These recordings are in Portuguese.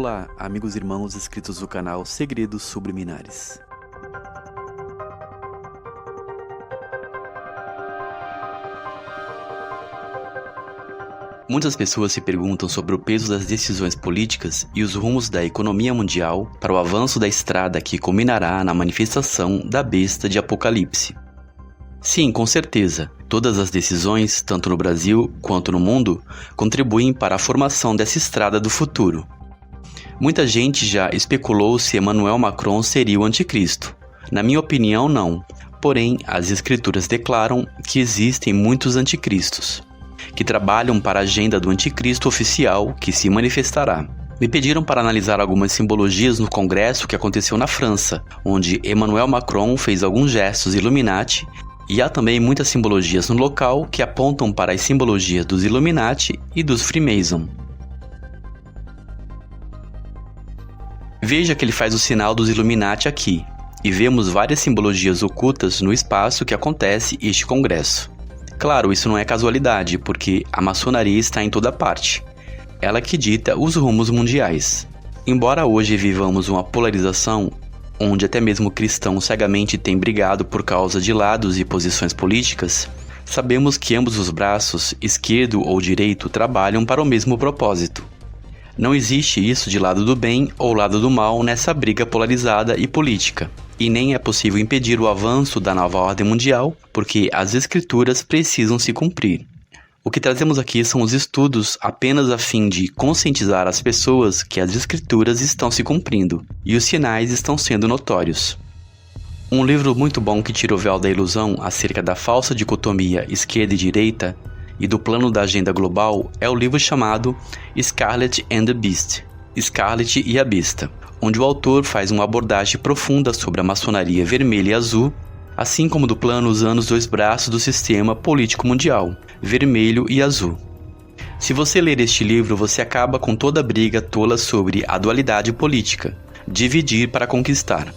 Olá, amigos e irmãos inscritos no canal Segredos Subliminares. Muitas pessoas se perguntam sobre o peso das decisões políticas e os rumos da economia mundial para o avanço da estrada que culminará na manifestação da besta de Apocalipse. Sim, com certeza, todas as decisões, tanto no Brasil quanto no mundo, contribuem para a formação dessa estrada do futuro. Muita gente já especulou se Emmanuel Macron seria o anticristo. Na minha opinião, não. Porém, as escrituras declaram que existem muitos anticristos, que trabalham para a agenda do anticristo oficial que se manifestará. Me pediram para analisar algumas simbologias no congresso que aconteceu na França, onde Emmanuel Macron fez alguns gestos Illuminati, e há também muitas simbologias no local que apontam para as simbologias dos Illuminati e dos Freemason. Veja que ele faz o sinal dos Illuminati aqui, e vemos várias simbologias ocultas no espaço que acontece este congresso. Claro, isso não é casualidade, porque a maçonaria está em toda parte. Ela que dita os rumos mundiais. Embora hoje vivamos uma polarização, onde até mesmo cristãos cegamente têm brigado por causa de lados e posições políticas, sabemos que ambos os braços, esquerdo ou direito, trabalham para o mesmo propósito. Não existe isso de lado do bem ou lado do mal nessa briga polarizada e política. E nem é possível impedir o avanço da nova ordem mundial, porque as escrituras precisam se cumprir. O que trazemos aqui são os estudos apenas a fim de conscientizar as pessoas que as escrituras estão se cumprindo, e os sinais estão sendo notórios. Um livro muito bom que tira o véu da ilusão acerca da falsa dicotomia esquerda e direita, e do plano da agenda global é o livro chamado Scarlet and the Beast, Scarlet e a Besta, onde o autor faz uma abordagem profunda sobre a maçonaria vermelha e azul, assim como do plano usando os dois braços do sistema político mundial, vermelho e azul. Se você ler este livro, você acaba com toda a briga tola sobre a dualidade política, dividir para conquistar.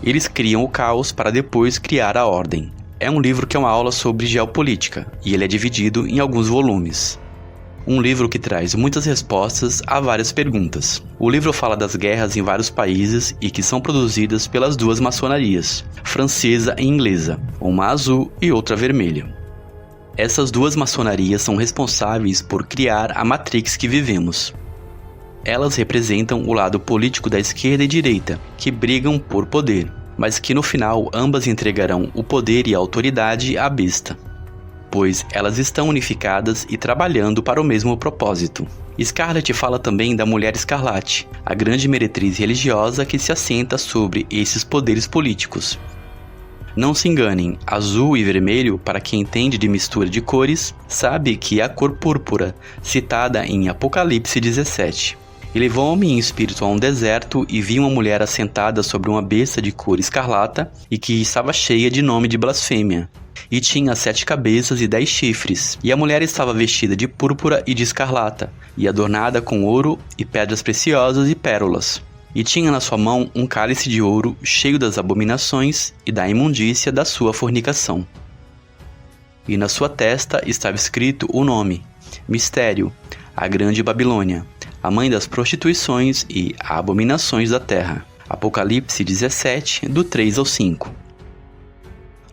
Eles criam o caos para depois criar a ordem. É um livro que é uma aula sobre geopolítica, e ele é dividido em alguns volumes. Um livro que traz muitas respostas a várias perguntas. O livro fala das guerras em vários países e que são produzidas pelas duas maçonarias, francesa e inglesa, uma azul e outra vermelha. Essas duas maçonarias são responsáveis por criar a Matrix que vivemos. Elas representam o lado político da esquerda e direita, que brigam por poder, mas que no final ambas entregarão o poder e a autoridade à besta, pois elas estão unificadas e trabalhando para o mesmo propósito. Scarlet fala também da Mulher Escarlate, a grande meretriz religiosa que se assenta sobre esses poderes políticos. Não se enganem, azul e vermelho, para quem entende de mistura de cores, sabe que é a cor púrpura, citada em Apocalipse 17. E levou-me em espírito a um deserto e vi uma mulher assentada sobre uma besta de cor escarlata e que estava cheia de nome de blasfêmia. E tinha 7 cabeças e 10 chifres. E a mulher estava vestida de púrpura e de escarlata, e adornada com ouro e pedras preciosas e pérolas. E tinha na sua mão um cálice de ouro cheio das abominações e da imundícia da sua fornicação. E na sua testa estava escrito o nome: Mistério, a Grande Babilônia, a mãe das prostituições e abominações da terra. Apocalipse 17, do 3 ao 5.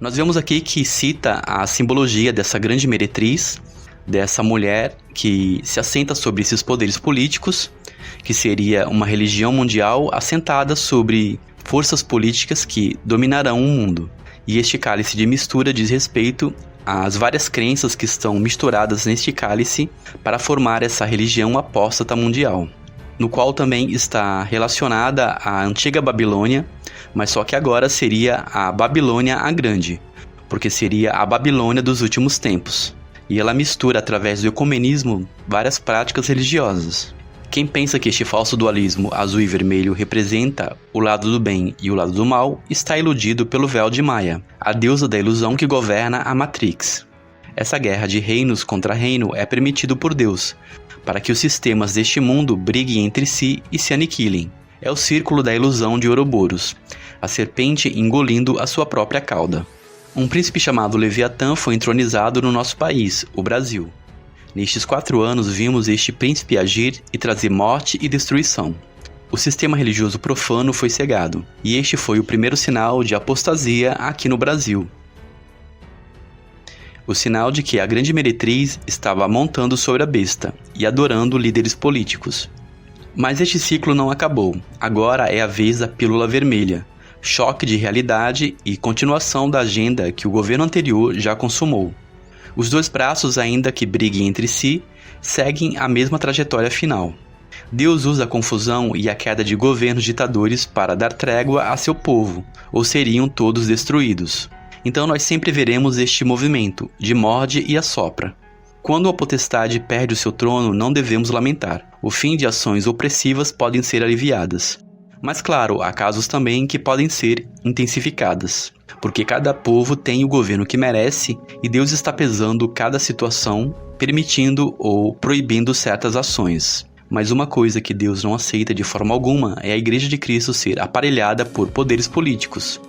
Nós vemos aqui que cita a simbologia dessa grande meretriz, dessa mulher que se assenta sobre esses poderes políticos, que seria uma religião mundial assentada sobre forças políticas que dominarão o mundo. E este cálice de mistura diz respeito às várias crenças que estão misturadas neste cálice para formar essa religião apóstata mundial, no qual também está relacionada a antiga Babilônia, mas só que agora seria a Babilônia a Grande, porque seria a Babilônia dos últimos tempos. E ela mistura através do ecumenismo várias práticas religiosas. Quem pensa que este falso dualismo azul e vermelho representa o lado do bem e o lado do mal, está iludido pelo véu de Maia, a deusa da ilusão que governa a Matrix. Essa guerra de reinos contra reino é permitido por Deus, para que os sistemas deste mundo briguem entre si e se aniquilem. É o círculo da ilusão de Ouroboros, a serpente engolindo a sua própria cauda. Um príncipe chamado Leviatã foi entronizado no nosso país, o Brasil. Nestes 4 anos vimos este príncipe agir e trazer morte e destruição. O sistema religioso profano foi cegado, e este foi o primeiro sinal de apostasia aqui no Brasil. O sinal de que a grande meretriz estava montando sobre a besta e adorando líderes políticos. Mas este ciclo não acabou. Agora é a vez da pílula vermelha, choque de realidade e continuação da agenda que o governo anterior já consumou. Os dois braços, ainda que briguem entre si, seguem a mesma trajetória final. Deus usa a confusão e a queda de governos ditadores para dar trégua a seu povo, ou seriam todos destruídos. Então nós sempre veremos este movimento, de morde e assopra. Quando a potestade perde o seu trono, não devemos lamentar. O fim de ações opressivas podem ser aliviadas. Mas claro, há casos também que podem ser intensificadas. Porque cada povo tem o governo que merece e Deus está pesando cada situação, permitindo ou proibindo certas ações. Mas uma coisa que Deus não aceita de forma alguma é a Igreja de Cristo ser aparelhada por poderes políticos.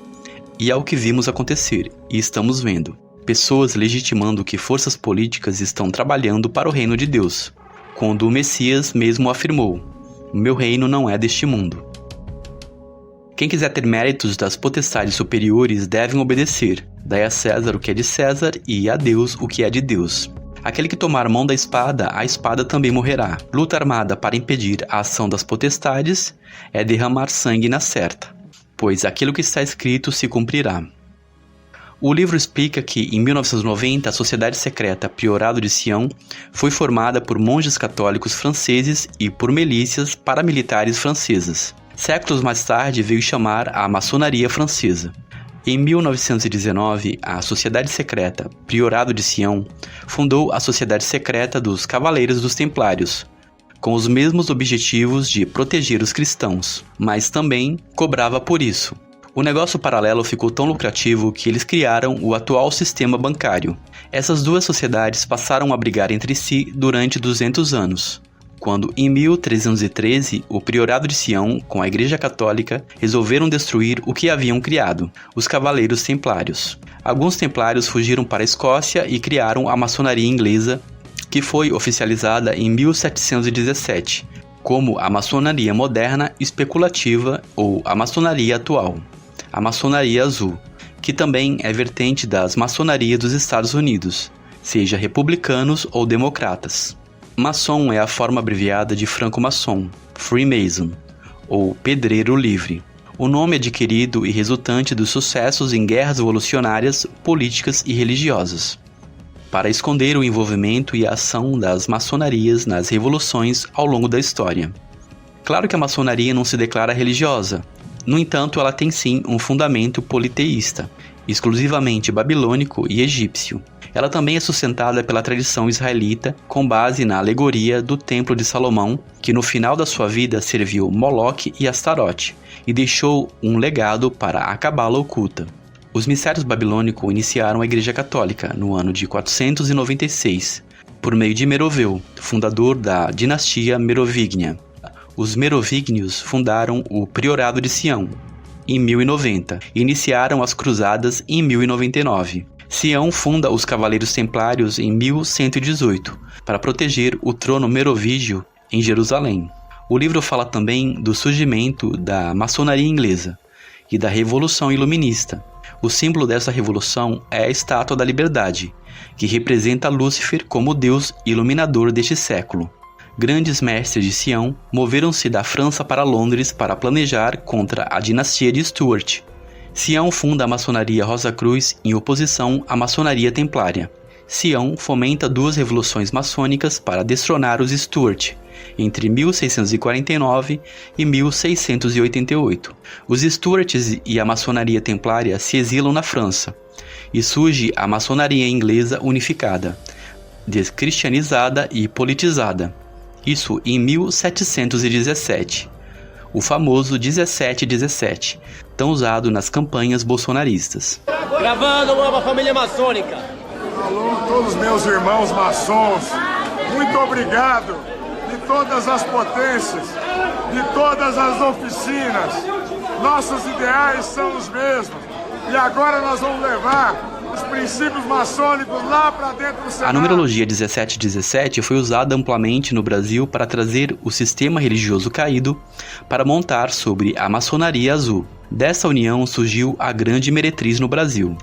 E é o que vimos acontecer, e estamos vendo. Pessoas legitimando que forças políticas estão trabalhando para o reino de Deus, quando o Messias mesmo afirmou: "O meu reino não é deste mundo". Quem quiser ter méritos das potestades superiores devem obedecer. Dai a César o que é de César e a Deus o que é de Deus. Aquele que tomar mão da espada, a espada também morrerá. Luta armada para impedir a ação das potestades é derramar sangue na certa, pois aquilo que está escrito se cumprirá. O livro explica que, em 1990, a Sociedade Secreta Priorado de Sião foi formada por monges católicos franceses e por milícias paramilitares francesas. Séculos mais tarde veio chamar a maçonaria francesa. Em 1919, a Sociedade Secreta Priorado de Sião fundou a Sociedade Secreta dos Cavaleiros dos Templários, com os mesmos objetivos de proteger os cristãos, mas também cobrava por isso. O negócio paralelo ficou tão lucrativo que eles criaram o atual sistema bancário. Essas duas sociedades passaram a brigar entre si durante 200 anos, quando em 1313 o Priorado de Sião, com a Igreja Católica, resolveram destruir o que haviam criado, os Cavaleiros Templários. Alguns templários fugiram para a Escócia e criaram a maçonaria inglesa, que foi oficializada em 1717, como a maçonaria moderna especulativa ou a maçonaria atual, a maçonaria azul, que também é vertente das maçonarias dos Estados Unidos, seja republicanos ou democratas. Maçom é a forma abreviada de franco-maçom, Freemason, ou pedreiro livre. O nome adquirido e resultante dos sucessos em guerras revolucionárias, políticas e religiosas, para esconder o envolvimento e a ação das maçonarias nas revoluções ao longo da história. Claro que a maçonaria não se declara religiosa, no entanto ela tem sim um fundamento politeísta, exclusivamente babilônico e egípcio. Ela também é sustentada pela tradição israelita, com base na alegoria do Templo de Salomão, que no final da sua vida serviu Moloque e Astarote, e deixou um legado para a Cabala oculta. Os mistérios babilônicos iniciaram a Igreja Católica no ano de 496, por meio de Meroveu, fundador da dinastia Merovígnia. Os merovígnios fundaram o Priorado de Sião em 1090 e iniciaram as Cruzadas em 1099. Sião funda os Cavaleiros Templários em 1118 para proteger o trono merovígio em Jerusalém. O livro fala também do surgimento da maçonaria inglesa e da Revolução Iluminista. O símbolo dessa revolução é a Estátua da Liberdade, que representa Lúcifer como o deus iluminador deste século. Grandes mestres de Sião moveram-se da França para Londres para planejar contra a dinastia de Stuart. Sião funda a maçonaria Rosa Cruz em oposição à maçonaria templária. Sião fomenta duas revoluções maçônicas para destronar os Stuart, entre 1649 e 1688. Os Stuarts e a maçonaria templária se exilam na França, e surge a maçonaria inglesa unificada, descristianizada e politizada. Isso em 1717, o famoso 1717, tão usado nas campanhas bolsonaristas. Gravando uma família maçônica. Alô, todos meus irmãos maçons, muito obrigado de todas as potências, de todas as oficinas. Nossos ideais são os mesmos e agora nós vamos levar os princípios maçônicos lá para dentro do Senado. A numerologia 1717 foi usada amplamente no Brasil para trazer o sistema religioso caído para montar sobre a maçonaria azul. Dessa união surgiu a grande meretriz no Brasil,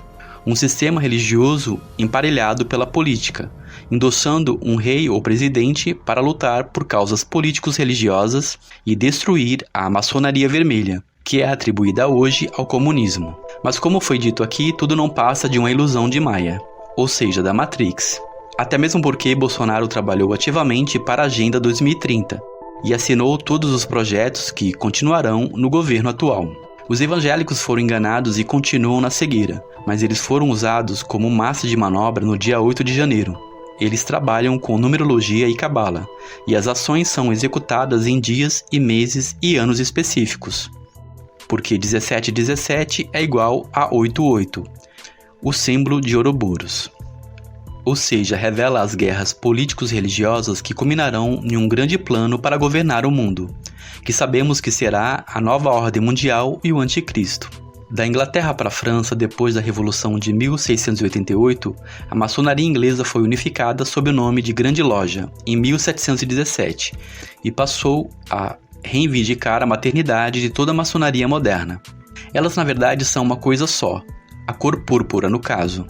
um sistema religioso emparelhado pela política, endossando um rei ou presidente para lutar por causas políticos-religiosas e destruir a maçonaria vermelha, que é atribuída hoje ao comunismo. Mas como foi dito aqui, tudo não passa de uma ilusão de Maia, ou seja, da Matrix. Até mesmo porque Bolsonaro trabalhou ativamente para a Agenda 2030 e assinou todos os projetos que continuarão no governo atual. Os evangélicos foram enganados e continuam na cegueira, mas eles foram usados como massa de manobra no dia 8 de janeiro. Eles trabalham com numerologia e cabala, e as ações são executadas em dias e meses e anos específicos. Porque 1717 é igual a 88, o símbolo de Ouroboros. Ou seja, revela as guerras políticos-religiosas que culminarão em um grande plano para governar o mundo, que sabemos que será a nova ordem mundial e o anticristo. Da Inglaterra para a França, depois da Revolução de 1688, a maçonaria inglesa foi unificada sob o nome de Grande Loja, em 1717, e passou a reivindicar a maternidade de toda a maçonaria moderna. Elas, na verdade, são uma coisa só, a cor púrpura, no caso,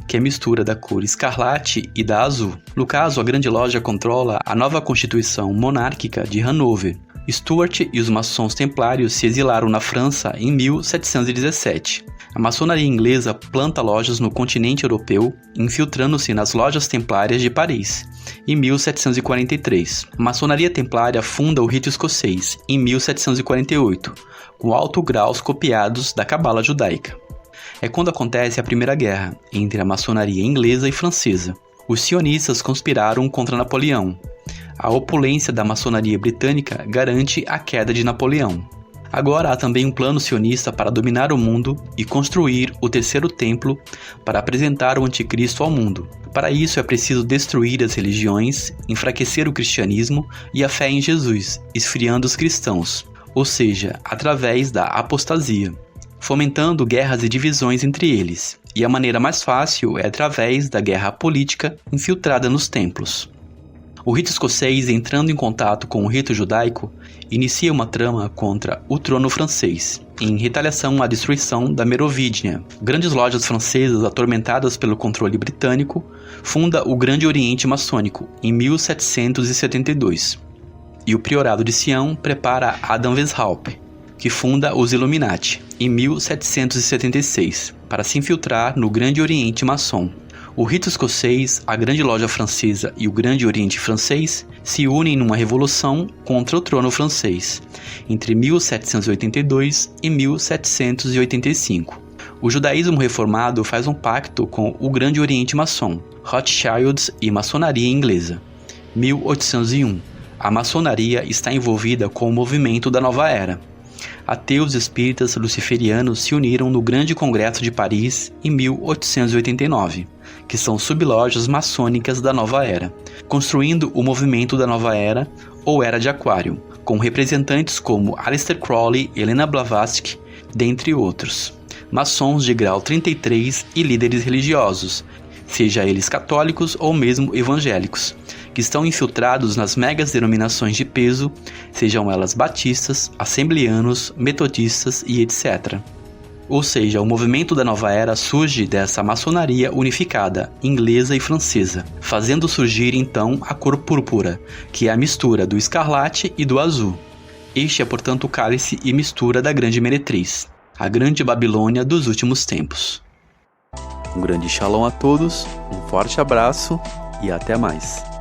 que é a mistura da cor escarlate e da azul. No caso, a Grande Loja controla a nova Constituição monárquica de Hanover. Stuart e os maçons templários se exilaram na França em 1717. A maçonaria inglesa planta lojas no continente europeu, infiltrando-se nas lojas templárias de Paris, em 1743. A maçonaria templária funda o rito escocês, em 1748, com altos graus copiados da cabala judaica. É quando acontece a Primeira Guerra, entre a maçonaria inglesa e francesa. Os sionistas conspiraram contra Napoleão. A opulência da maçonaria britânica garante a queda de Napoleão. Agora há também um plano sionista para dominar o mundo e construir o terceiro templo para apresentar o anticristo ao mundo. Para isso é preciso destruir as religiões, enfraquecer o cristianismo e a fé em Jesus, esfriando os cristãos, ou seja, através da apostasia, fomentando guerras e divisões entre eles. E a maneira mais fácil é através da guerra política infiltrada nos templos. O rito escocês, entrando em contato com o rito judaico, inicia uma trama contra o trono francês, em retaliação à destruição da Merovídia. Grandes lojas francesas, atormentadas pelo controle britânico, funda o Grande Oriente Maçônico, em 1772. E o Priorado de Sião prepara Adam Weishaupt, que funda os Illuminati, em 1776, para se infiltrar no Grande Oriente Maçom. O rito escocês, a Grande Loja Francesa e o Grande Oriente Francês se unem numa revolução contra o trono francês, entre 1782 e 1785. O judaísmo reformado faz um pacto com o Grande Oriente Maçom, Rothschilds e maçonaria inglesa. 1801. A maçonaria está envolvida com o movimento da Nova Era. Ateus espíritas luciferianos se uniram no Grande Congresso de Paris em 1889, que são sublojas maçônicas da Nova Era, construindo o movimento da Nova Era ou Era de Aquário, com representantes como Aleister Crowley, Helena Blavatsky, dentre outros. Maçons de grau 33 e líderes religiosos, seja eles católicos ou mesmo evangélicos, que estão infiltrados nas megas denominações de peso, sejam elas batistas, assembleanos, metodistas e etc. Ou seja, o movimento da Nova Era surge dessa maçonaria unificada, inglesa e francesa, fazendo surgir então a cor púrpura, que é a mistura do escarlate e do azul. Este é, portanto, o cálice e mistura da grande meretriz, a grande Babilônia dos últimos tempos. Um grande shalom a todos, um forte abraço e até mais.